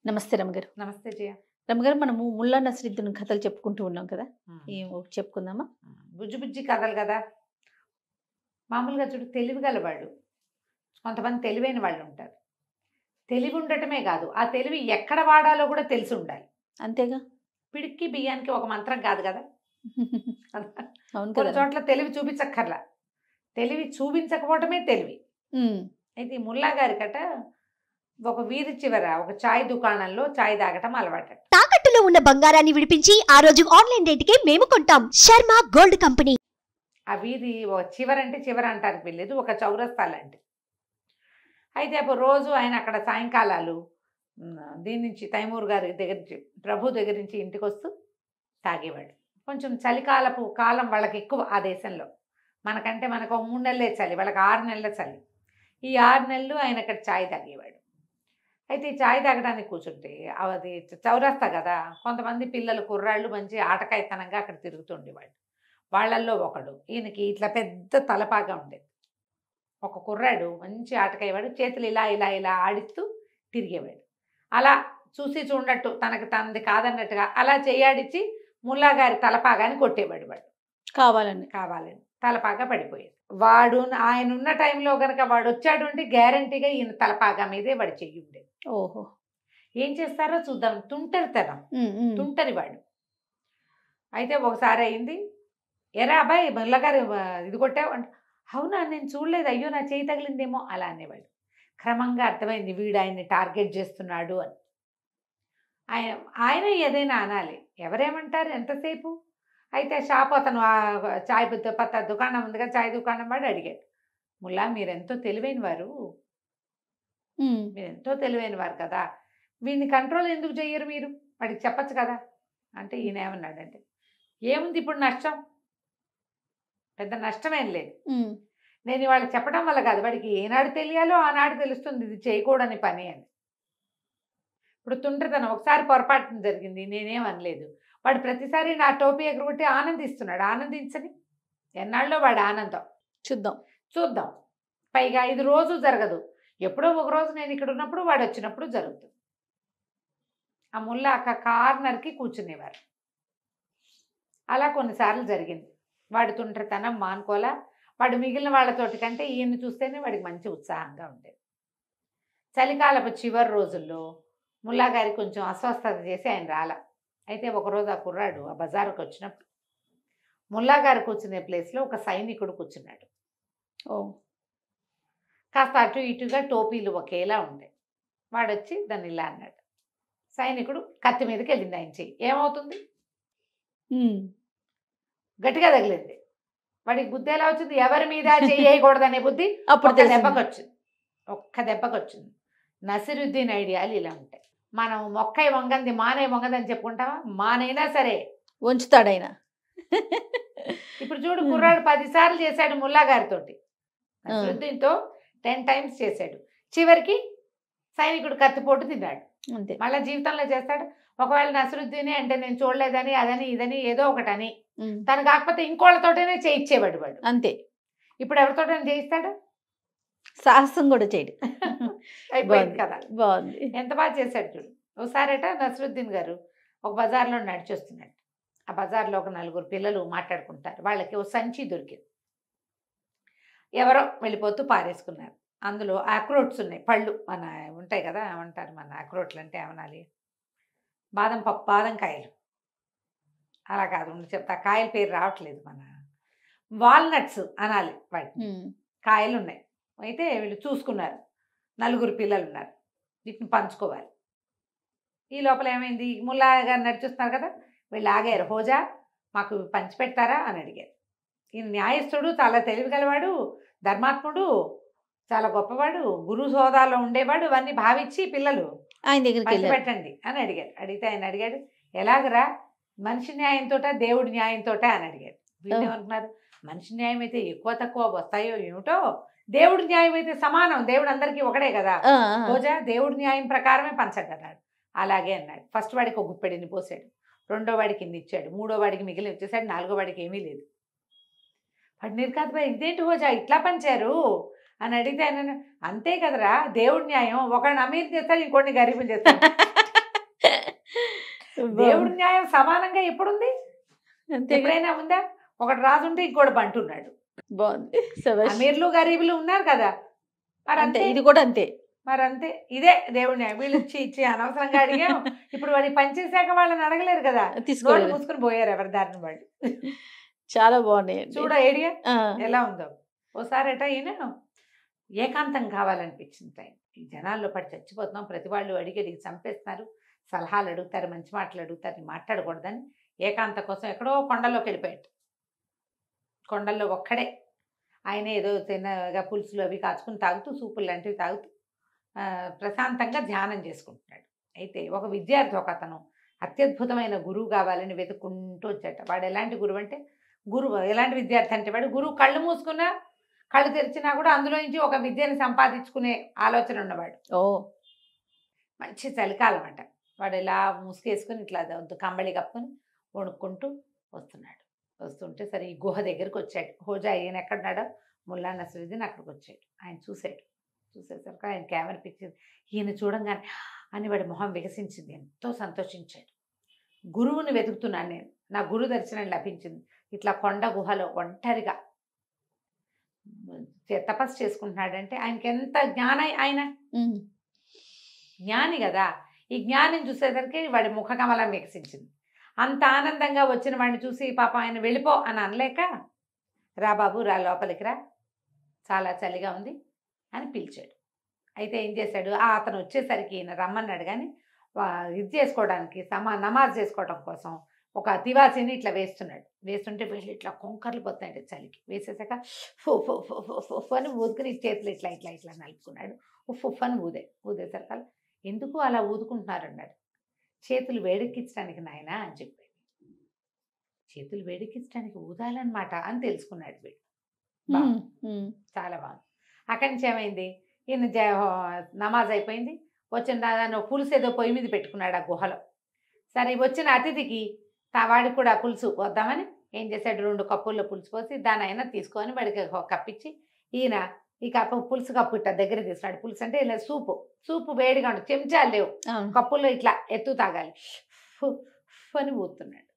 నమస్తే రమగారు. నమస్తే జయ. రమగారు, మనము ముల్లా నసరుద్దీన్ కథలు చెప్పుకుంటూ ఉన్నాం కదా, ఒకటి చెప్పుకుందామా? బుజ్జి బుజ్జి కథలు కదా. మామూలుగా చూడు, తెలివి గలవాళ్ళు కొంతమంది తెలివైన వాళ్ళు ఉంటారు. తెలివి ఉండటమే కాదు, ఆ తెలివి ఎక్కడ వాడాలో కూడా తెలిసి ఉండాలి. అంతేగా. పిడికి బియ్యానికి ఒక మంత్రం కాదు కదా. అవును కొన్ని కదా. చోట్ల తెలివి చూపించక్కర్లా, తెలివి చూపించకపోవటమే తెలివి. అయితే ఈ ముల్లా గారికట ఒక వీధి చివర ఒక చాయ్ దుకాణంలో చాయ్ తాగటం అలవాటట. తాకట్టులో ఉన్న బంగారాన్ని విడిపించి ఆ రోజు ఆన్లైన్ రేటుకే మేము కొంటాం. Sharma gold company. ఆ వీధి ఒక చివరంటే చివర అంటానికి వెళ్ళేది, ఒక చౌరస్తా లాంటి. అయితే అప్పుడు రోజు ఆయన అక్కడ సాయంకాలాలు దీని నుంచి తైమూర్ గారి దగ్గర నుంచి, ప్రభు దగ్గర నుంచి ఇంటికి వస్తూ తాగేవాడు. కొంచెం చలికాలపు కాలం వాళ్ళకి ఎక్కువ ఆ దేశంలో. మనకంటే మనకు 3 నెలలే చలి, వాళ్ళకి 6 నెలల చలి. ఈ 6 నెలలు ఆయన అక్కడ ఛాయ్ తాగేవాడు. అయితే ఈ ఛాయ్ తాగడానికి కూర్చుంటే అది చౌరస్తా కదా, కొంతమంది పిల్లలు కుర్రాళ్ళు మంచి ఆటకాయతనంగా అక్కడ తిరుగుతుండేవాళ్ళు. వాళ్ళల్లో ఒకడు, ఈయనకి ఇట్లా పెద్ద తలపాగా ఉండేది. ఒక కుర్రాడు మంచి ఆటకాయవాడు, చేతులు ఇలా ఇలా ఇలా ఆడిస్తూ తిరిగేవాడు. అలా చూసి చూడనట్టు తనది కాదన్నట్టుగా అలా చేయాడిచ్చి ముల్లా గారి తలపాగాని కొట్టేవాడు. వాడు కావాలని తలపాగా పడిపోయేది. వాడు ఆయన ఉన్న టైంలో కనుక వాడు వచ్చాడు అంటే గ్యారంటీగా ఈయన తలపాగా మీదే వాడు చెయ్యి ఉండేది. ఓహో, ఏం చేస్తారో చూద్దాం. తుంటరితనం, తుంటరి వాడు. అయితే ఒకసారి అయింది, ఎరా అబ్బాయి ముల్లగారు ఇది కొట్టావు అంటే, అవునా నేను చూడలేదు, అయ్యో నా చేయి తగిలిందేమో అలా అనేవాడు. క్రమంగా అర్థమైంది వీడు ఆయన్ని టార్గెట్ చేస్తున్నాడు అని. ఆయన ఏదైనా అనాలి, ఎవరేమంటారు ఎంతసేపు. అయితే షాప్ అతను చాయ్ పత్త దుకాణం ఉందిగా, చాయ్ దుకాణం వాడు అడిగాడు, ముల్లా మీరెంతో తెలివైన వారు, మీరెంతో తెలివైన వారు కదా, వీడిని కంట్రోల్ ఎందుకు చెయ్యరు మీరు, వాడికి చెప్పచ్చు కదా అంటే ఈయన ఏమన్నాడంటే, ఏముంది ఇప్పుడు నష్టం, పెద్ద నష్టమేం లేదు, నేను ఇవాళ చెప్పడం వల్ల కాదు, వాడికి ఏనాడు తెలియాలో ఆనాడు తెలుస్తుంది ఇది చేయకూడని పని అని. ఇప్పుడు తుండ్రితనం ఒకసారి పొరపాటు జరిగింది, నేనేం అనలేదు, వాడు ప్రతిసారి నా టోపీ ఎగురుకొట్టి ఆనందిస్తున్నాడు, ఆనందించని ఎన్నాళ్ళలో వాడి ఆనందం చూద్దాం. పైగా ఇది రోజు జరగదు, ఎప్పుడో ఒక రోజు నేను ఇక్కడ ఉన్నప్పుడు వాడు వచ్చినప్పుడు జరుగుతుంది. ఆ ముల్లా అక్క కార్నర్కి కూర్చునేవారు. అలా కొన్నిసార్లు జరిగింది. వాడి తుండ్రితనం మానుకోలా. వాడు మిగిలిన వాళ్ళతోటి కంటే ఈయన్ని చూస్తేనే వాడికి మంచి ఉత్సాహంగా ఉండేది. చలికాలపు చివరి రోజుల్లో ముల్లా గారికి కొంచెం అస్వస్థత చేసి ఆయన రాల. అయితే ఒకరోజు ఆ కుర్రాడు ఆ బజారుకు వచ్చినప్పుడు ముల్లా గారు కూర్చునే ప్లేస్లో ఒక సైనికుడు కూర్చున్నాడు. కాస్త అటు ఇటుగా టోపీలు ఒకేలా ఉండే. వాడు వచ్చి దాన్ని ఇలా అన్నాడు. సైనికుడు కత్తి మీదకి వెళ్ళింది ఆయన చెయ్యి. ఏమవుతుంది, గట్టిగా తగిలింది. వాడికి బుద్ధి ఎలా వచ్చింది, ఎవరి మీద చేయకూడదనే బుద్ధి అప్పుడు ఒక్క దెబ్బకి వచ్చింది. నసిరుద్దీన్ ఐడియాలు ఇలా ఉంటాయి. మనం మొక్కై వంగంది మానే వంగదని చెప్పుకుంటావా, మానైనా సరే ఉంచుతాడైనా. ఇప్పుడు చూడు, కుర్రాడు 10 సార్లు చేశాడు ముల్లా గారితోటి, నసిరుద్దీన్తో 10 times చేశాడు. చివరికి సైనికుడు కత్తిపోటు తిన్నాడు. మళ్ళీ జీవితంలో చేస్తాడు. ఒకవేళ నసిరుద్దీనే అంటే నేను చూడలేదని అదని ఇదని ఏదో ఒకటి అని తను కాకపోతే ఇంకోళ్ళతోటనే చేయించేవాడు వాడు. అంతే. ఇప్పుడు ఎవరితోటైనా చేయిస్తాడు, సాహసం కూడా చేయడు. అయిపోయింది కదా. బాగుంది, ఎంత బాగా చేశాడు చూడు. ఒకసారట నసిరుద్దీన్ గారు ఒక బజార్లో నడిచొస్తున్నాడు. ఆ బజార్లో ఒక 4 పిల్లలు మాట్లాడుకుంటారు. వాళ్ళకి ఒక సంచి దొరికింది. ఎవరో వెళ్ళిపోతూ పారేసుకున్నారు. అందులో అక్రోట్స్ ఉన్నాయి, పళ్ళు మన ఉంటాయి కదా, ఏమంటారు మన అక్రోట్లు అంటే ఏమనాలి, బాదం పప్పు, బాదం కాయలు అలా కాదు చెప్తా, కాయల పేరు రావట్లేదు, మన వాల్నట్స్ అనాలి వాటిని. కాయలు ఉన్నాయి. అయితే వీళ్ళు చూసుకున్నారు, 4 పిల్లలు ఉన్నారు, వీటిని పంచుకోవాలి. ఈ లోపల ఏమైంది, ముల్లా గారు నడిచొస్తున్నారు కదా, వీళ్ళు ఆగారు. హోజా మాకు పంచిపెడతారా అని అడిగారు. ఈయన న్యాయస్థుడు, చాలా తెలివిగలవాడు, ధర్మాత్ముడు, చాలా గొప్పవాడు, గురు హోదాలో ఉండేవాడు. ఇవన్నీ భావించి పిల్లలు ఆయన దగ్గరికి పంచిపెట్టండి అని అడిగారు. అడిగితే ఆయన అడిగాడు, ఎలాగరా మనిషి న్యాయంతోట దేవుడి న్యాయంతోట అని అడిగాడు. వీళ్ళు ఏమనుకున్నారు, మనిషి న్యాయం అయితే ఎక్కువ తక్కువ వస్తాయో ఏమిటో, దేవుడి న్యాయం అయితే సమానం, దేవుడు అందరికీ ఒకడే కదా, రోజా దేవుడి న్యాయం ప్రకారమే పంచండి అన్నాడు. అలాగే అన్నాడు. ఫస్ట్ వాడికి ఒక గుప్పెడిని పోసాడు, 2వ వాడికి ఇన్ని ఇచ్చాడు, 3వ వాడికి మిగిలిన ఇచ్చేసాడు, 4వ వాడికి ఏమీ లేదు. వాడు నిర్కాత్ బాయ్ ఇదేంటి హోజా ఇట్లా పంచారు అని అడిగితే ఆయన, అంతే కదరా దేవుడి న్యాయం, ఒకరిని అమీర్ చేస్తాడు, ఇంకోటిని గరీబుని చేస్తాడు. దేవుడి న్యాయం సమానంగా ఎప్పుడుంది? అంతే ఎప్పుడైనా ఉందా? ఒకటి రాజుంటే ఇంకోటి బంటున్నాడు. బాగుంది. శభాష్. అమీర్లు గరీబులు ఉన్నారు కదా, మరి అంతే అంతే ఇది కూడా అంతే. మరి అంతే. ఇదే దేవుడి న్యాయం. వీళ్ళు ఇచ్చి అనవసరంగా అడిగాం. ఇప్పుడు వాడి పనిచేసాక వాళ్ళని అడగలేరు కదా, నోటు తీసుకోలేదు. మూసుకుని పోయారు ఎవరి దారిని వాళ్ళు. చాలా బాగున్నాయి. చూడ ఐడియా ఎలా ఉందో. ఓసారట ఈయన ఏకాంతం కావాలనిపించింది టైం. ఈ జనాల్లో పడి చచ్చిపోతున్నాం, ప్రతి వాళ్ళు అడిగి చంపేస్తున్నారు, సలహాలు అడుగుతారు, మంచి మాటలు అడుగుతారు, మాట్లాడకూడదని ఏకాంత కోసం ఎక్కడో కొండల్లోకి వెళ్ళిపోయాడు. కొండల్లో ఒక్కడే ఆయన ఏదో తిన్నగా పులుసులు అవి కాచుకుని తాగుతూ, సూపులు లాంటివి తాగుతూ ప్రశాంతంగా ధ్యానం చేసుకుంటున్నాడు. అయితే ఒక విద్యార్థి, ఒక అతను అత్యద్భుతమైన గురువు కావాలని వెతుక్కుంటూ వచ్చాట. వాడు ఎలాంటి గురువు అంటే, ఎలాంటి విద్యార్థి అంటే వాడు గురువు కళ్ళు మూసుకున్నా కళ్ళు తెరిచినా కూడా అందులో నుంచి ఒక విద్యను సంపాదించుకునే ఆలోచన ఉన్నవాడు. ఓ మంచి చలికాలం అంట. వాడు ఇలా ముసుగేసుకుని ఇట్లా కంబళి కప్పుకొని వణుక్కుంటూ వస్తున్నాడు. వస్తుంటే సరే ఈ గుహ దగ్గరికి వచ్చాడు. హోజా ఈయన ఎక్కడున్నాడో ముల్లా నసరుద్దీన్ అక్కడికి వచ్చాడు. ఆయన చూశాడు. చూసేసరికి ఆయనకి ఏమనిపించింది, ఈయన చూడంగానే అని వాడి మొహం వికసించింది. ఎంతో సంతోషించాడు. గురువుని వెతుకుతున్నాను నేను, నా గురు దర్శనం లభించింది. ఇట్లా కొండ గుహలో ఒంటరిగా తపస్సు చేసుకుంటున్నాడంటే ఆయనకి ఎంత జ్ఞానం, ఆయన జ్ఞాని కదా. ఈ జ్ఞానం చూసేసరికి వాడి ముఖ కమలం వికసించింది. అంత ఆనందంగా వచ్చిన వాడిని చూసి పాప ఆయన వెళ్ళిపో అని అనలేక, రా బాబు రా, లోపలికి రా, చాలా చలిగా ఉంది అని పిలిచాడు. అయితే ఏం చేశాడు, అతను వచ్చేసరికి ఈయన రమ్మన్నాడు. కానీ ఇది చేసుకోవడానికి నమాజ్ చేసుకోవడం కోసం ఒక తివాసీని ఇట్లా వేస్తున్నాడు. వేస్తుంటే వీళ్ళు ఇట్లా కొంకర్లు పోతున్నాడు చలికి. వేసేసాక ఫుఫ్ అని ఊదుకుని చేతులు ఇట్లా ఇట్లా ఇట్లా నలుపుకున్నాడు. ఫుఫ్ అని ఊదేసరికి ఎందుకు అలా ఊదుకుంటున్నారు అన్నాడు. చేతులు వేడెక్కించడానికి నాయన అని చెప్పాడు. చేతులు వేడెక్కించడానికి ఊదాలన్నమాట అని తెలుసుకున్నాడు వీడు. చాలా బాగుంది. అక్కడి నుంచి ఏమైంది, ఈయన నమాజ్ అయిపోయింది. వచ్చిన దాన్ని పులుసు ఏదో పొయ్యి మీద పెట్టుకున్నాడు ఆ గుహలో. సరే వచ్చిన అతిథికి వాడికి కూడా పులుసు వద్దామని ఏం చేశాడు, 2 కప్పుల్లో పులుసు పోసి దాని అయినా తీసుకొని వాడికి కప్పించి, ఈయన ఈ కప్పు పులుసు కప్పు ఇట్లా దగ్గర తీసుకున్నాడు. పులుసు అంటే ఇలా సూపు వేడిగా ఉంటుంది, చెంచాలు లేవు, కప్పుల్లో ఇట్లా ఎత్తు తాగాలి. అని ఊతున్నాడు.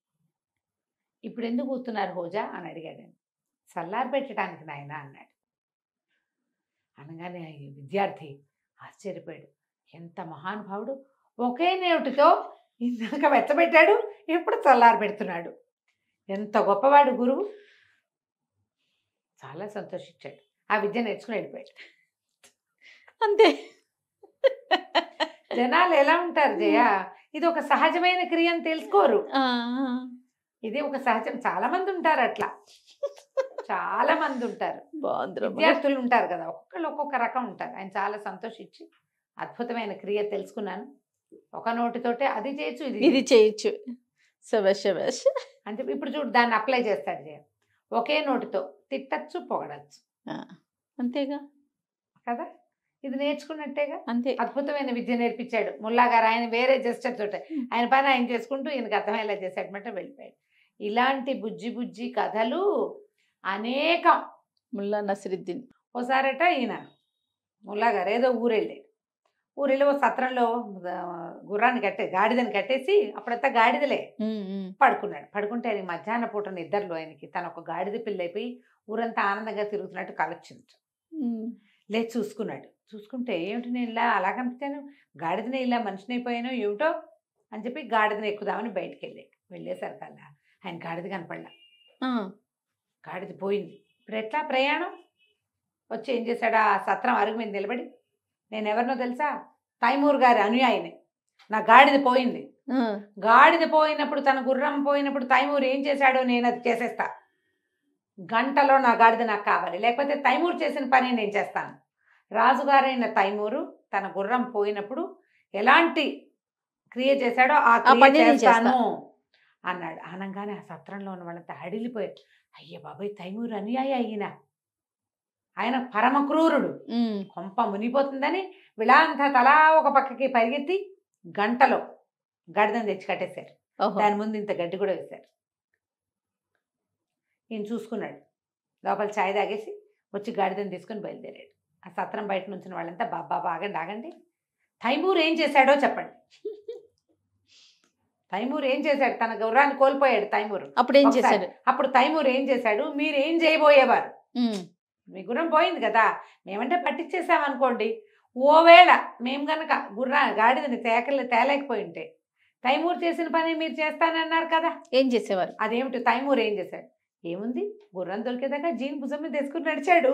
ఇప్పుడు ఎందుకు ఊతున్నారు హోజా అని అడిగాడు. చల్లారి పెట్టడానికి నాయన అన్నాడు. అనగానే విద్యార్థి ఆశ్చర్యపోయాడు. ఎంత మహానుభావుడు, ఒకే నేటితో ఇందాక వెచ్చబెట్టాడు, ఇప్పుడు చల్లారి పెడుతున్నాడు. ఎంత గొప్పవాడు గురువు. చాలా సంతోషించాడు. ఆ విద్య నేర్చుకుని వెళ్ళిపోయాడు. అంతే. జనాలు ఎలా ఉంటారు జయ, ఇది ఒక సహజమైన క్రియ అని తెలుసుకోరు. ఇది ఒక సహజం. చాలా మంది ఉంటారు అట్లా, చాలా మంది ఉంటారు. విద్యార్థులు ఉంటారు కదా, ఒక్కొక్కళ్ళు ఒక్కొక్క రకం ఉంటారు. ఆయన చాలా సంతోషించి అద్భుతమైన క్రియ తెలుసుకున్నాను, ఒక నోటితోటే అది చేయొచ్చు, ఇది చేయొచ్చు. శభాష్ శభాష్. అంటే ఇప్పుడు చూడు, దాన్ని అప్లై చేస్తాడు జయ. ఒకే నోటితో తిట్టచ్చు, పొగడచ్చు, అంతేగా కదా. ఇది నేర్చుకున్నట్టేగా. అంతే. అద్భుతమైన విద్య నేర్పించాడు ముల్లా గారు. ఆయన వేరే జస్టర్ తోటే ఆయన పని ఆయన చేసుకుంటూ ఈయనకు అర్థమయ్యేలా చేశాడనమాట. వెళ్ళిపోయాడు. ఇలాంటి బుజ్జి కథలు అనేకం. ముల్లా నసరుద్దీన్ ఓసారట ఈయన ముల్లా గారు ఏదో ఊరెళ్ళి ఓ సత్రంలో గుర్రాన్ని గాడిదని కట్టేసి, అప్పుడంతా గాడిదలే, పడుకున్నాడు. పడుకుంటే ఆయన మధ్యాహ్న పూట నిద్రలో ఆయనకి తన ఒక గాడిద పిల్ల అయిపోయి ఊరంతా ఆనందంగా తిరుగుతున్నట్టు కలొచ్చింది. లేచి చూసుకున్నాడు. చూసుకుంటే ఏమిటి, నేను ఇలా అలా కనిపించాను, గాడిదని ఇలా మనిషిని అయిపోయాను ఏమిటో అని చెప్పి గాడిదని ఎక్కుదామని బయటికి వెళ్ళేసరికల్లా ఆయన గాడిద కనపడలా. గాడిద పోయింది. ఇప్పుడు ఎట్లా ప్రయాణం? వచ్చి ఏం చేశాడు, ఆ సత్రం అరుగు మీద నిలబడి, నేను ఎవరినో తెలుసా, తైమూర్ గారి అనుయాయిని, నా గాడిద పోయింది. గాడిద పోయినప్పుడు, తన గుర్రం పోయినప్పుడు తైమూర్ ఏం చేశాడో నేను అది చేసేస్తా. గంటలో నా గాడిద నాకు కావాలి, లేకపోతే తైమూర్ చేసిన పని నేను చేస్తాను. రాజుగారైన తైమూరు తన గుర్రం పోయినప్పుడు ఎలాంటి క్రియ చేశాడో ఆ క్రియ చేస్తాను అన్నాడు. అనగానే ఆ సత్రంలో ఉన్న వాళ్ళంతా హడిలిపోయారు. అయ్యే బాబాయ్, తైమూరు అనుయాయి అయినా, ఆయన పరమ క్రూరుడు, కొంప మునిపోతుందని వీళ్ళంతా తలా ఒక పక్కకి పరిగెత్తి గంటలో గడిదని తెచ్చి కట్టేశారు. దాని ముందు ఇంత గడ్డి కూడా వేశారు. ఈయన చూసుకున్నాడు. లోపల ఛాయ్ తాగేసి వచ్చి గాడిదని తీసుకుని బయలుదేరాడు. ఆ సత్రం బయట నుంచిన వాళ్ళంతా బాబా ఆగండి, తైమూర్ ఏం చేశాడో చెప్పండి. తైమూర్ ఏం చేశాడు? తన గుర్రాన్ని కోల్పోయాడు తైమూర్. అప్పుడు ఏం ఒకసారి. చేశాడు? అప్పుడు తైమూర్ ఏం చేశాడు? మీరు ఏం చేయబోయేవారు? ఉమ్, మీ గుర్రం పోయింది కదా, మేమంటే పట్టించేసామనుకోండి, ఓవేళ మేము కనుక గాడిదని తేలేకపోయి ఉంటే తైమూర్ చేసిన పని మీరు చేస్తానన్నారు కదా, ఏం చేసేవారు? అదేమిటి? తైమూర్ ఏం చేశాడు? ఏముంది, గుర్రం దొరికేదాకా జీన్ భుజం మీద వేసుకుని నడిచాడు.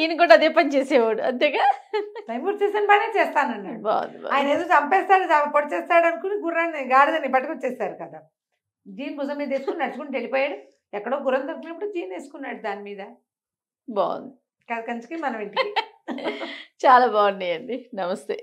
ఈయన కూడా అదే పని చేసేవాడు అంతేగా. తైమూర్ చేసిన పనే చేస్తానన్నాడు. బాగుంది ఆయన ఏదో చంపేస్తాడు పొడి చేస్తాడు అనుకుని గుర్రాన్ని గాడిదని పట్టుకొచ్చేస్తారు కదా, జీన్ భుజం మీద వేసుకుని నడుచుకుంటూ వెళ్ళిపోయాడు. ఎక్కడో గుర్రం దొరికినప్పుడు జీన్ వేసుకున్నాడు దాని మీద. బాగుంది. కంచికి మనం ఇంటికి. చాలా బాగున్నాయండి. నమస్తే.